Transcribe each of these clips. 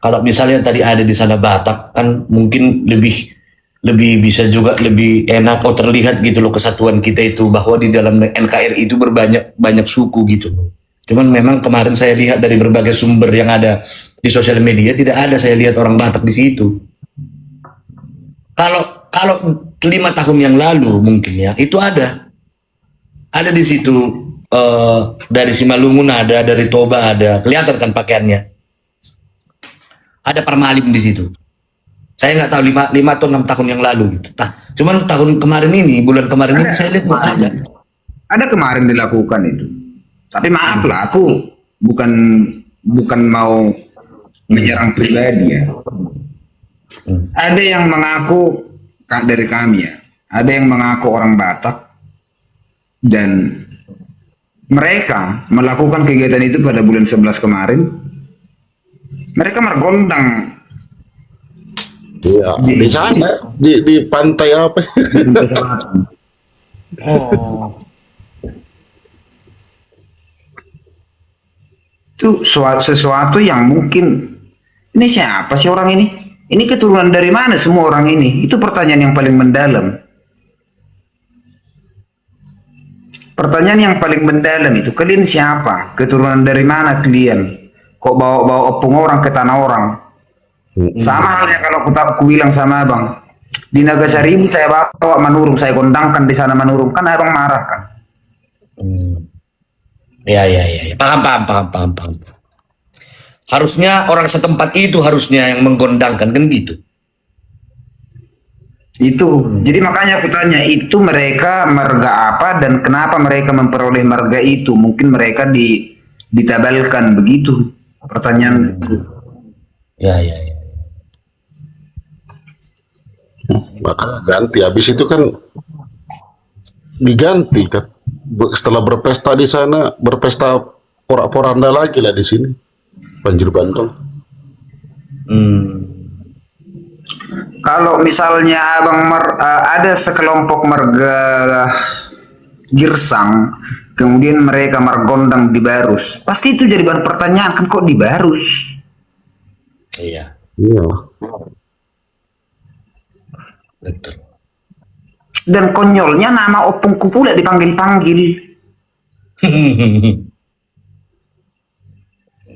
Kalau misalnya tadi ada di sana Batak kan mungkin lebih lebih bisa juga lebih enak atau terlihat gitu loh kesatuan kita itu bahwa di dalam NKRI itu berbanyak banyak suku gitu loh. Cuman memang kemarin saya lihat dari berbagai sumber yang ada di sosial media tidak ada saya lihat orang Batak di situ. Kalau kalau 5 tahun yang lalu mungkin ya itu ada di situ dari Simalungun ada dari Toba ada kelihatan kan pakaiannya ada Parmalim di situ. Saya nggak tahu lima atau 6 tahun yang lalu gitu. Nah, cuman tahun kemarin ini, bulan kemarin ini Ada saya lihat nggak kemarin, ada. ada kemarin dilakukan itu. Tapi maaf lah, aku bukan bukan mau menyerang pribadi ya. Ada yang mengaku dari kami ya, ada yang mengaku orang Batak dan mereka melakukan kegiatan itu pada bulan 11 kemarin. Mereka mergondang Iya, di di sana di pantai apa? pantai selatan. Oh, Itu sesuatu yang mungkin ini siapa sih orang ini? Ini keturunan dari mana semua orang ini? Itu pertanyaan yang paling mendalam. Pertanyaan yang paling mendalam itu kalian siapa? Keturunan dari mana kalian? Kok bawa-bawa opung orang ke tanah orang? Sama halnya kalau aku bilang sama abang, di Nagasari saya bawa Manurung, saya kondangkan di sana Manurung, kan abang marah kan? ya. Paham. Harusnya orang setempat itu harusnya yang menggondangkan kan gitu. Itu, jadi makanya aku tanya, itu mereka marga apa dan kenapa mereka memperoleh marga itu? Mungkin mereka ditabalkan begitu. Pertanyaanku. Ya. Maka ganti. Habis itu kan diganti kan. Setelah berpesta di sana, berpesta porak-poranda lagi lah di sini. Banjir bandang. Kalau misalnya ada sekelompok marga Girsang, kemudian mereka margondang di Barus, pasti itu jadi bahan pertanyaan kan kok di Barus? Iya, Iya. betul. Dan konyolnya nama opungku pula dipanggil-panggil.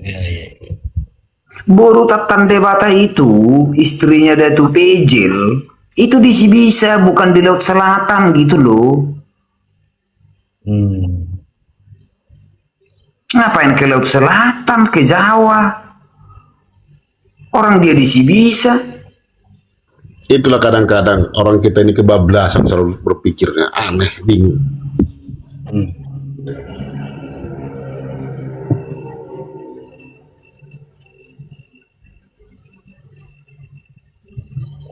Ya. Boru Tatan Debata itu, istrinya Datu Pejil, itu di Sibisa bukan di Laut Selatan gitu loh. Ngapain ke Laut Selatan, ke Jawa? Orang dia di Sibisa. Itulah kadang-kadang orang kita ini kebablasan selalu berpikirnya aneh, bingung.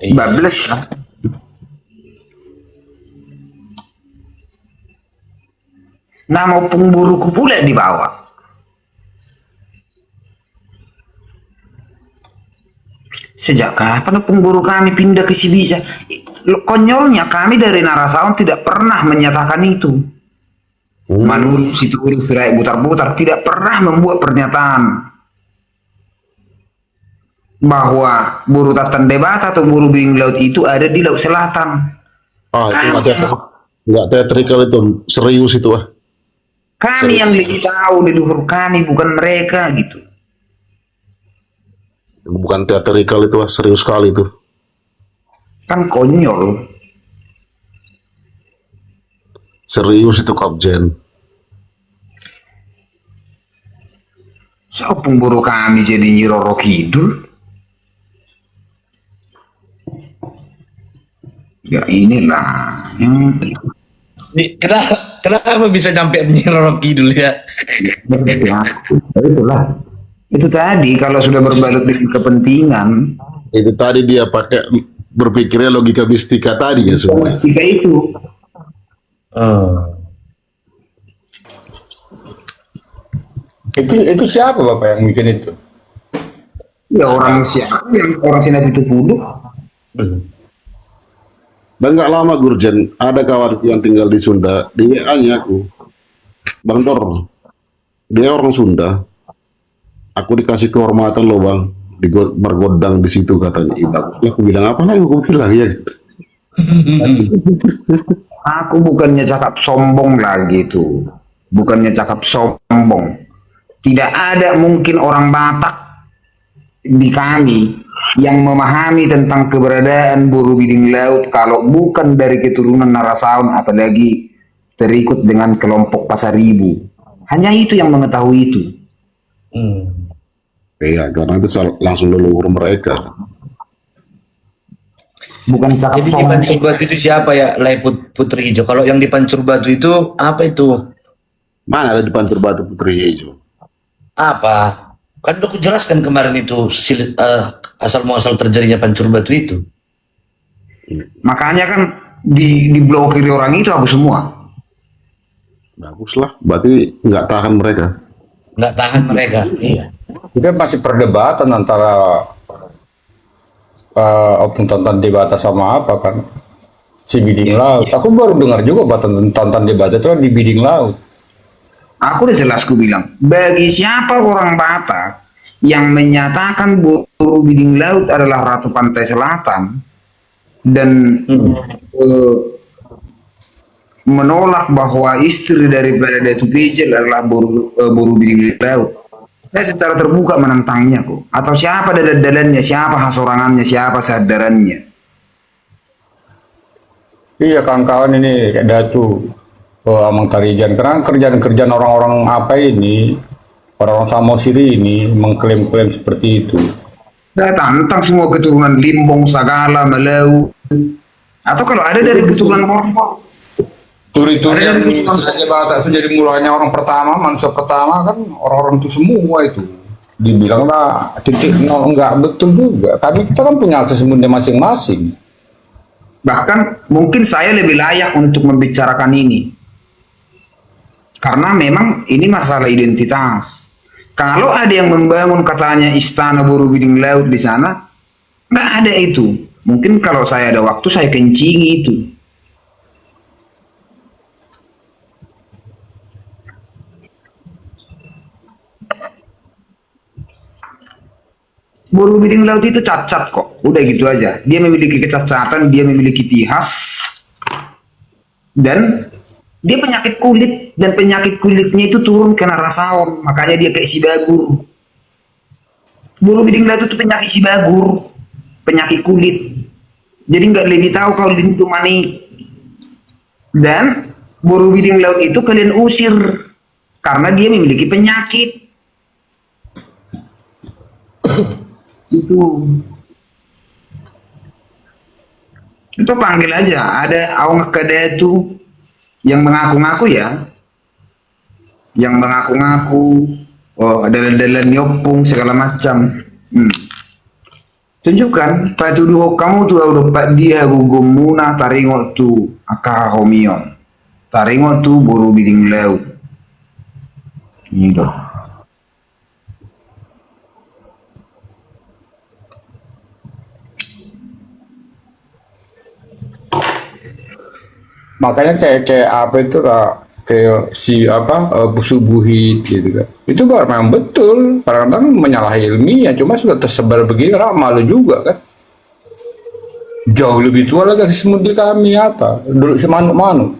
Iya. Bablas ya. Nama pemburuku pula dibawa. Sejak kapan pemburu kami pindah ke Sibisa? Konyolnya kami dari Narasaon tidak pernah menyatakan itu. Manurung Situru Sirai Butar-Butar tidak pernah membuat pernyataan bahwa buru Tatan Debata atau buru Biring Laut itu ada di Laut Selatan. Itu nggak teatrikal, itu serius itu ah. Kami yang lebih tahu leluhur kami, bukan mereka gitu. Bukan teatrikal itu ah, serius sekali itu. Kan konyol. Serius itu Kapten. So pemburu kami jadi Nyi Roro Kidul. Ya inilah yang Kenapa bisa sampai Nyi Roro Kidul ya? itulah. Itu tadi kalau sudah berbalut dengan kepentingan, Itu tadi dia pakai berpikirnya logika mistika tadi ya semua. mistika itu. Itu siapa Bapak yang bikin itu? Ya orang siapa yang orang Sinap itu puluh. Dan nggak lama Gurjen, ada kawanku yang tinggal di Sunda, di WA-nya aku, Bang Tor, dia orang Sunda, aku dikasih kehormatan loh Bang, bergodang di situ katanya. Ih, bagus. Ya, aku bilang apa lagi? Aku bilang ya. Aku bukannya cakap sombong lagi tuh. Bukannya cakap sombong. Tidak ada mungkin orang Batak di kami yang memahami tentang keberadaan buru biling laut kalau bukan dari keturunan Narasaon, apalagi terikut dengan kelompok Pasaribu. Hanya itu yang mengetahui itu. Hmm. Iya, karena itu langsung leluhur mereka. Bukan cakap Jadi di sombong. Pancur Batu itu siapa ya, Putri Hijau? Kalau yang di Pancur Batu itu apa itu? Mana ada di Pancur Batu Putri Hijau? Apa? Kan udah aku jelaskan kemarin itu asal muasal terjadinya Pancur Batu itu. Makanya kan diblokir orang itu aku semua. Bagus lah, berarti nggak tahan mereka. Nggak tahan mereka. Iya. Itu masih perdebatan antara Opung Tonton Debata sama apa kan? Si Bidding Laut. Aku baru dengar juga Tonton Debata itu di Bidding Laut. Aku udah jelas ku bilang, bagi siapa orang Batak yang menyatakan buru bidding laut adalah Ratu Pantai Selatan dan menolak bahwa istri daripada Datu Pijel adalah buru bidding laut, saya secara terbuka menentangnya kok. Atau siapa dalannya, siapa hasorangannya, siapa sadarannya. Iya kawan-kawan ini kayak Datu, Amang Tarijan. Karena kerjaan-kerjaan orang-orang apa ini, orang-orang Samosir ini mengklaim-klaim seperti itu. Saya tantang semua keturunan Limbong, Sagala, Malau, atau kalau ada dari keturunan Korpor. Turi-turi yang istilahnya Batak itu jadi mulanya orang pertama, manusia pertama kan orang-orang itu semua itu. Dibilanglah titik nol, enggak betul juga. Kami kita kan punya sesungguhnya masing-masing. Bahkan mungkin saya lebih layak untuk membicarakan ini. Karena memang ini masalah identitas. Kalau ada yang membangun katanya istana buru bidding laut di sana, nggak ada itu. Mungkin kalau saya ada waktu saya kencingi itu. Buru bidding laut itu cacat kok. Udah gitu aja. Dia memiliki kecacatan, dia memiliki tihas, dan dia penyakit kulit, dan penyakit kulitnya itu turun ke Narasaon, makanya dia kayak si bagur. Buru bidding laut itu penyakit si bagur, penyakit kulit. Jadi nggak lebih tahu kalau itu mani. Dan buru bidding laut itu kalian usir karena dia memiliki penyakit. Itu panggil aja. Ada awang kedatu yang mengaku-ngaku ya, yang mengaku-ngaku, oh dalan-dalan nyopung segala macam. Tunjukkan patuduh kamu tuh udah pak dia gugumuna taringo tu akahomion, taringo tu buru bidding laut. Ini doh. Makanya kayak apa itu lah, kayak si apa Busubuhit gitu kan. Itu memang betul, kadang-kadang menyalahi ilmiah, cuma sudah tersebar begini, orang malu juga kan. Jauh lebih tua lagi semut di kami apa, dulu si manuk-manuk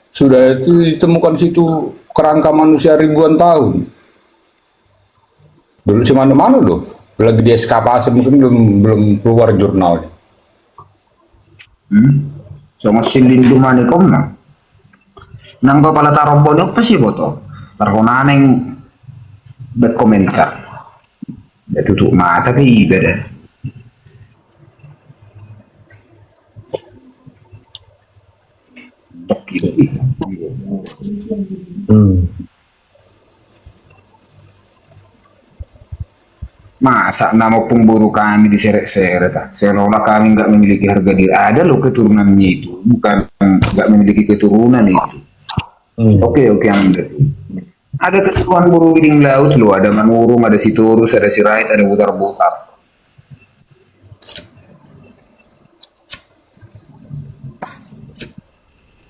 sudah itu ditemukan situ kerangka manusia ribuan tahun. Dulu si manuk-manuk loh, lagi di eskapasi mungkin belum keluar jurnalnya. So masih lindung manikom na. Nang pala tarobon apa sih boto? Tarkonaneng berkomentar. Ya tutup mata tapi ibadah. Masa nama pemburu kami diseret-seret, seolah kami nggak memiliki harga diri. Ada loh keturunannya itu, bukan nggak memiliki keturunan itu. Oke, Anda. Ada keturunan buru bidding laut loh, ada Manurung, ada Sitorus, ada Sirait, ada Butar-Butar.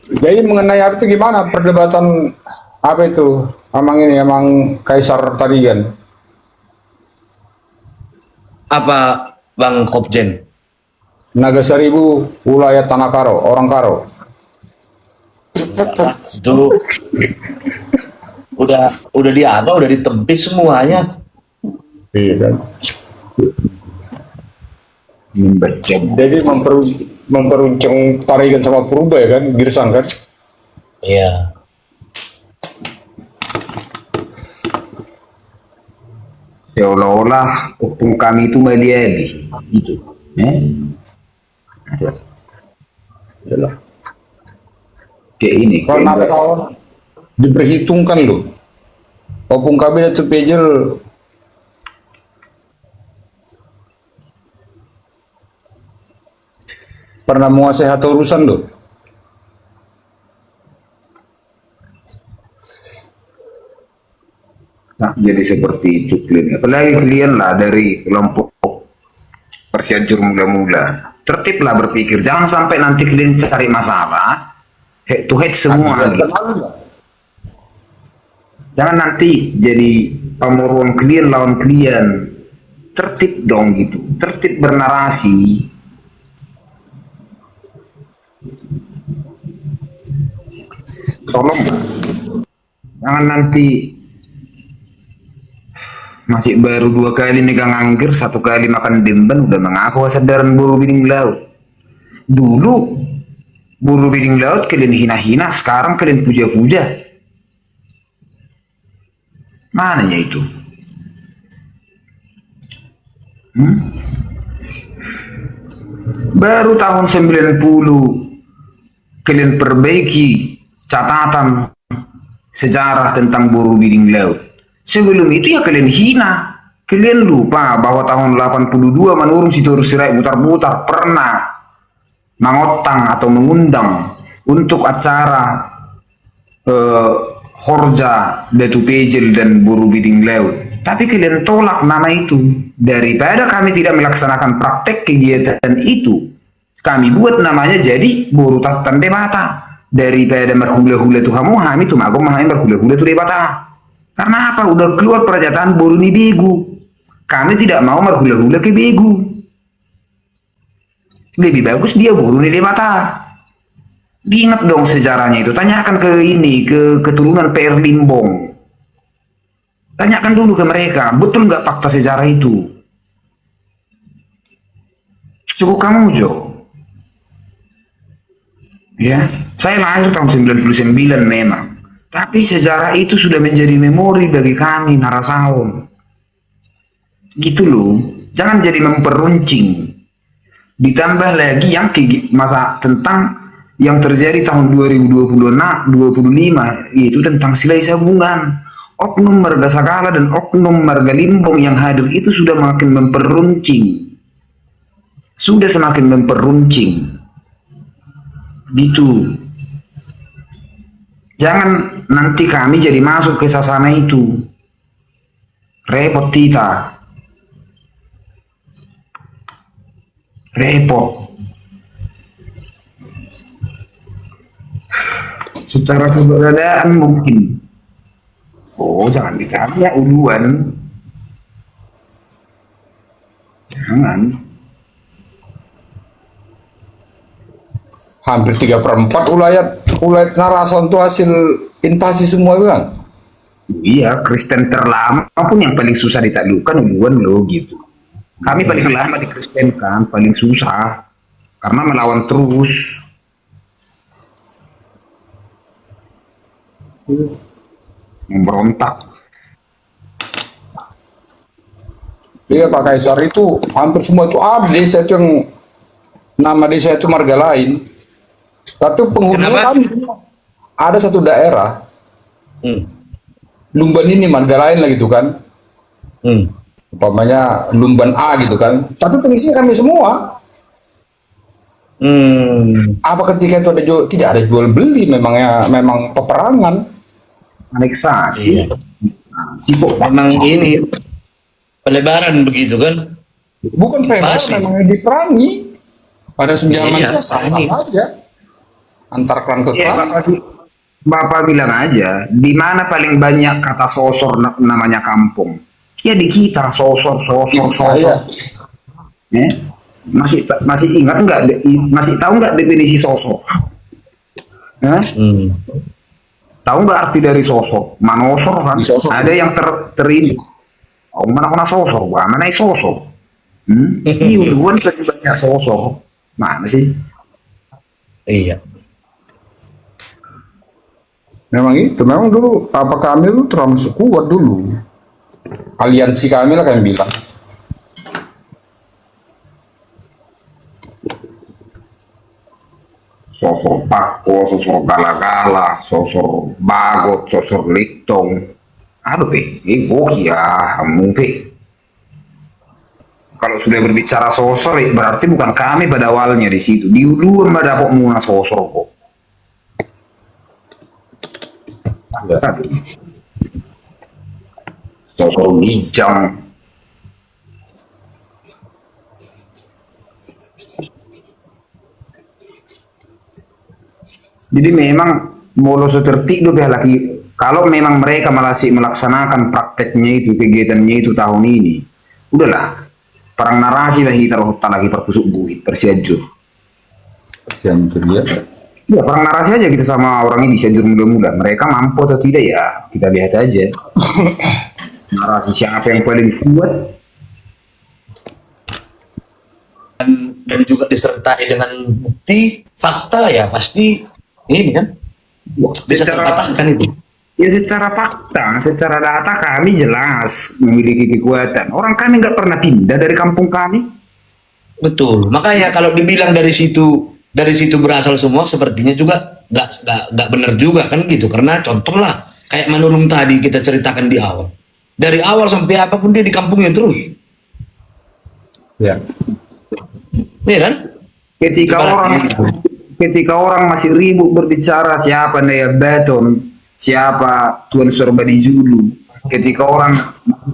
Jadi mengenai apa itu gimana perdebatan apa itu? Emang ini emang Kaisar tadi kan? Apa Bang Kopjen? Naga Seribu, wilayah Tanah Karo, orang Karo. Itu udah di apa? Udah ditebis semuanya. Iya kan. Membaca. Jadi memperuncing Parigan sama Purba ya kan, Girsang kan. Iya. Seolah-olah opung kami itu Baliadi. Gitu. Adalah. Kayak ini. Karena tahun diperhitungkan loh. Opung kami itu pejel pernah menguasai satu urusan loh. Nah, jadi seperti itu kalian. Apalagi kalian lah dari kelompok Persiajur mula-mula. Tertiblah berpikir. Jangan sampai nanti kalian cari masalah. Head to head semua. Jangan nanti jadi pamuruan kalian lawan kalian. Tertib dong gitu. Tertib bernarasi. Tolong. Jangan nanti masih baru 2 kali megang angger, 1 kali makan demban udah mengaku kesadaran buru bining laut. Dulu buru bining laut kalian hina-hina, sekarang kalian puja-puja. Mananya itu? Baru tahun 90 kalian perbaiki catatan sejarah tentang buru bining laut. Sebelum itu ya kalian hina. Kalian lupa bahwa tahun 82 Manurung Sitorus Sirait Butar-Butar pernah mengotang atau mengundang untuk acara Horja, Datu Pejel dan Buru Bining Laut. Tapi kalian tolak nama itu. Daripada kami tidak melaksanakan praktek kegiatan itu, kami buat namanya jadi Buru Tatan Debata. Daripada merhula-hula tu hamuham itu magom maham merhula-hula tu debata. Karena apa? Udah keluar pernyataan Buru ni begu. Kami tidak mau merhula-hula ke begu. Lebih bagus dia Buru ni debata. Diingat dong sejarahnya itu. Tanyakan ke ini, ke keturunan PR Limbong. Tanyakan dulu ke mereka, betul nggak fakta sejarah itu? Cukup kamu, Jo. Ya, saya lahir tahun 99 memang. Tapi sejarah itu sudah menjadi memori bagi kami Narasaum. Gitu loh. Jangan jadi memperuncing. Ditambah lagi yang masa tentang yang terjadi tahun 2025 yaitu tentang silai sabungan. Oknum Marga Sakala dan oknum Marga Limbong yang hadir itu sudah makin memperuncing. Sudah semakin memperuncing. Gitu. Jangan nanti kami jadi masuk ke sasana itu. Repot kita. Repot. Secara keberadaan mungkin. Oh, jangan ditanya uluan. Jangan. Hampir 3/4 wilayah Narasan itu hasil invasi semua bilang. Iya, Kristen terlama pun yang paling susah ditaklukkan uluan lo gitu. Kami paling lama di Kristen kan, paling susah. Karena melawan terus. Memberontak. Iya Pak Kaisar itu hampir semua itu ada desa itu yang nama desa itu marga lain. Tapi penghuninya Kenapa? kami ada satu daerah Lumban ini marga lain lah gitu kan. Umpamanya Lumban A gitu kan. Tapi pengisinya kami semua. Apa ketika itu ada tidak ada jual beli memang peperangan. Aneksasi. Iya. Sibuk Memang ini pelebaran begitu kan? Bukan pelebaran, Invasi. memang diperangi. Pada Iya, senjamannya sah-sah ini. saja. Antar klan ke Ya, klan. Bapak bilang aja, di mana paling banyak kata sosor namanya kampung? Ya di kita, sosor. Iya. Masih ingat nggak? Masih tahu nggak definisi sosok? Eh? Tahu nggak arti dari sosok? Manosor kan? Sosok. Ada yang terini. Oh, mana sosok? Wah, mana sosok? Ini duluan banyak sosok. Mana sih? Iya. Memang itu, memang dulu apa kami itu terlalu kuat dulu. Aliansi kami lah kami bilang. Sosok Pako, sosok Gala-Gala, sosok Bagot, sosok Litong. Aduh, ya, mungkin. Kalau sudah berbicara sosok, berarti bukan kami pada awalnya di situ. Di dulu ada kok muna sosok kok. Aduh. Sosok bijang. Jadi memang molo tertib lagi. Kalau memang mereka masih melaksanakan prakteknya itu, kegiatannya itu tahun ini, udahlah. Perang narasi lah kita lagi perpusuk buit, persiajur. Yang dia. Ya, perang narasi aja kita sama orang ini siajur muda-muda. Mereka mampu atau tidak ya, kita lihat aja. Narasi siapa yang paling kuat? Dan juga disertai dengan bukti, fakta ya pasti ini kan bisa terpatahkan itu. Ya secara fakta, secara data kami jelas memiliki kekuatan. Orang kami nggak pernah pindah dari kampung kami. Betul. Makanya kalau dibilang dari situ berasal semua, sepertinya juga nggak benar juga kan gitu. Karena contoh lah kayak Manurung tadi kita ceritakan di awal. Dari awal sampai apapun dia di kampungnya terus. Ya. Iya kan? Ketika orang masih ribut berbicara siapa Naya Beton, siapa Tuan Sorbadi Zulu, ketika orang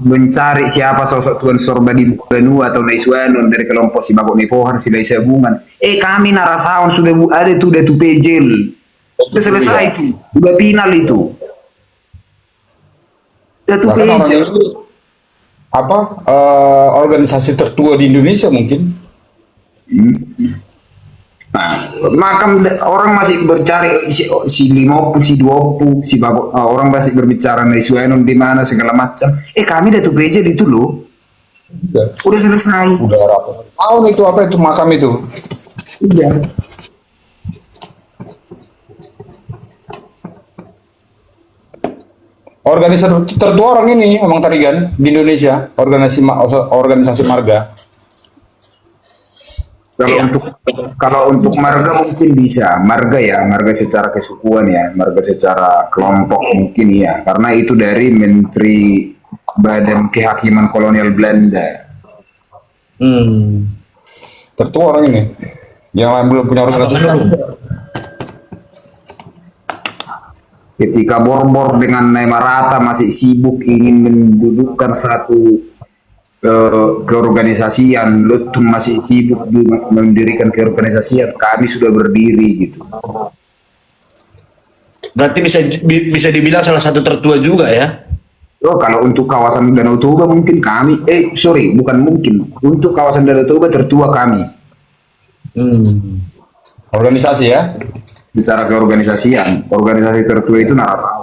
mencari siapa sosok Tuan Sorbadi Benua atau Naiswanon dari kelompok si Babok Nepohan, si Lai Sabungan, kami narasawan sudah ada tuh datu pejel, sudah selesai itu, sudah final itu, datu Bahkan orang pejel. itu organisasi tertua di Indonesia mungkin. Nah, makam orang masih bercari si Limopu, si Duopu, si Babok, orang masih berbicara Naiswanon di mana segala macam. Kami datu pejel itu loh, udah selesai. Udah rapat. Tahun itu apa itu makam itu? Iya. Organisasi tertua orang ini emang tadi kan di Indonesia, organisasi marga. Kalau untuk marga mungkin bisa, marga ya, marga secara kesukuan ya, marga secara kelompok mungkin ya, karena itu dari Menteri Badan Kehakiman Kolonial Belanda. Tertua orang ini. Yang lain belum punya organisasi. Ketika Borbor dengan Nemarata masih sibuk ingin mendudukkan satu keorganisasian, Lutung masih sibuk mendirikan keorganisasian, kami sudah berdiri gitu. Berarti bisa dibilang salah satu tertua juga ya. Oh, kalau untuk kawasan Danau Toba mungkin kami, bukan mungkin, untuk kawasan Danau Toba tertua kami. Organisasi ya. Bicara keorganisasian, organisasi tertua itu Narasawan.